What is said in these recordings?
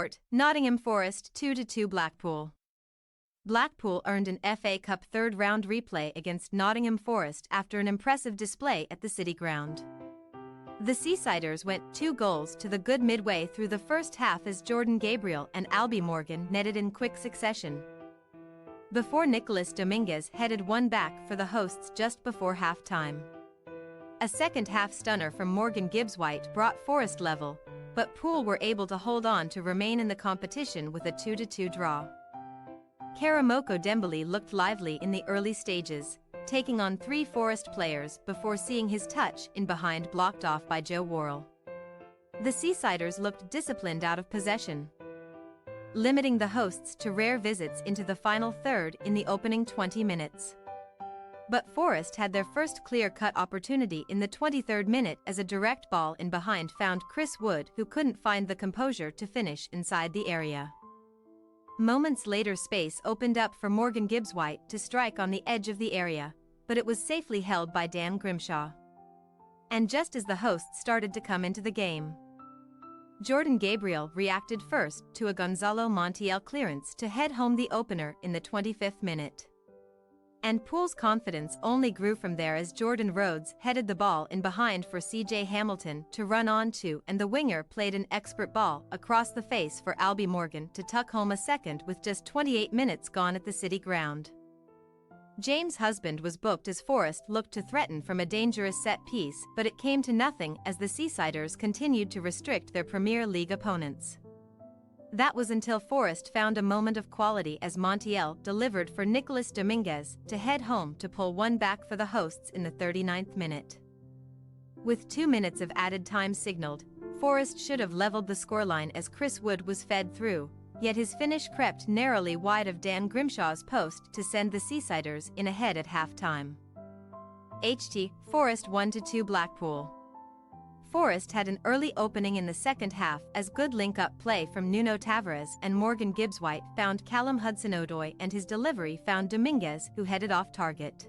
Sport, Nottingham Forest 2-2 Blackpool. Blackpool earned an FA Cup third-round replay against Nottingham Forest after an impressive display at the City Ground. The Seasiders went 2 goals to the good midway through the first half as Jordan Gabriel and Albie Morgan netted in quick succession, before Nicholas Dominguez headed one back for the hosts just before half-time. A second-half stunner from Morgan Gibbs-White brought Forest level, but Poole were able to hold on to remain in the competition with a 2-2 draw. Karamoko Dembele looked lively in the early stages, taking on 3 Forest players before seeing his touch in behind blocked off by Joe Worrell. The Seasiders looked disciplined out of possession, limiting the hosts to rare visits into the final third in the opening 20 minutes. But Forest had their first clear-cut opportunity in the 23rd minute as a direct ball in behind found Chris Wood, who couldn't find the composure to finish inside the area. Moments later, space opened up for Morgan Gibbs-White to strike on the edge of the area, but it was safely held by Dan Grimshaw. And just as the hosts started to come into the game, Jordan Gabriel reacted first to a Gonzalo Montiel clearance to head home the opener in the 25th minute. And Poole's confidence only grew from there as Jordan Rhodes headed the ball in behind for CJ Hamilton to run on to, and the winger played an expert ball across the face for Albie Morgan to tuck home a second with just 28 minutes gone at the City Ground. James Husband was booked as Forest looked to threaten from a dangerous set piece, but it came to nothing as the Seasiders continued to restrict their Premier League opponents. That was until Forest found a moment of quality as Montiel delivered for Nicholas Dominguez to head home to pull one back for the hosts in the 39th minute. With 2 minutes of added time signaled, Forest should have leveled the scoreline as Chris Wood was fed through, yet his finish crept narrowly wide of Dan Grimshaw's post to send the Seasiders in ahead at half-time. Forest 1-2 Blackpool. Forest had an early opening in the second half as good link-up play from Nuno Tavares and Morgan Gibbs-White found Callum Hudson-Odoi and his delivery found Dominguez, who headed off target.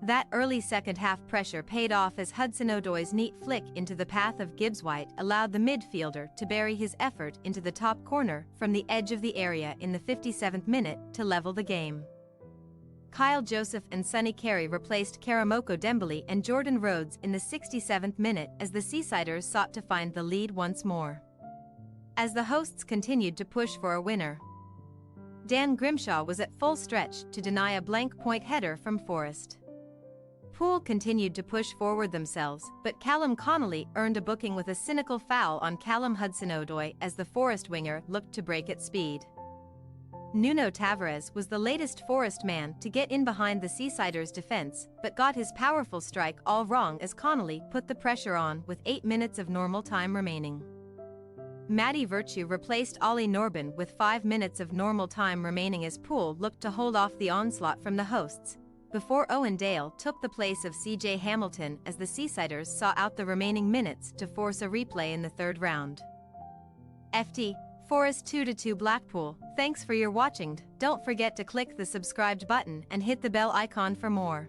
That early second-half pressure paid off as Hudson-Odoi's neat flick into the path of Gibbs-White allowed the midfielder to bury his effort into the top corner from the edge of the area in the 57th minute to level the game. Kyle Joseph and Sonny Carey replaced Karamoko Dembele and Jordan Rhodes in the 67th minute as the Seasiders sought to find the lead once more. As the hosts continued to push for a winner, Dan Grimshaw was at full stretch to deny a blank point header from Forest. Poole continued to push forward themselves, but Callum Connolly earned a booking with a cynical foul on Callum Hudson-Odoi as the Forest winger looked to break at speed. Nuno Tavares was the latest Forest man to get in behind the Seasiders' defense, but got his powerful strike all wrong as Connolly put the pressure on with 8 minutes of normal time remaining. Matty Virtue replaced Ollie Norben with 5 minutes of normal time remaining as Poole looked to hold off the onslaught from the hosts, before Owen Dale took the place of CJ Hamilton as the Seasiders saw out the remaining minutes to force a replay in the third round. Forest 2-2 Blackpool. Thanks for your watching. Don't forget to click the subscribed button and hit the bell icon for more.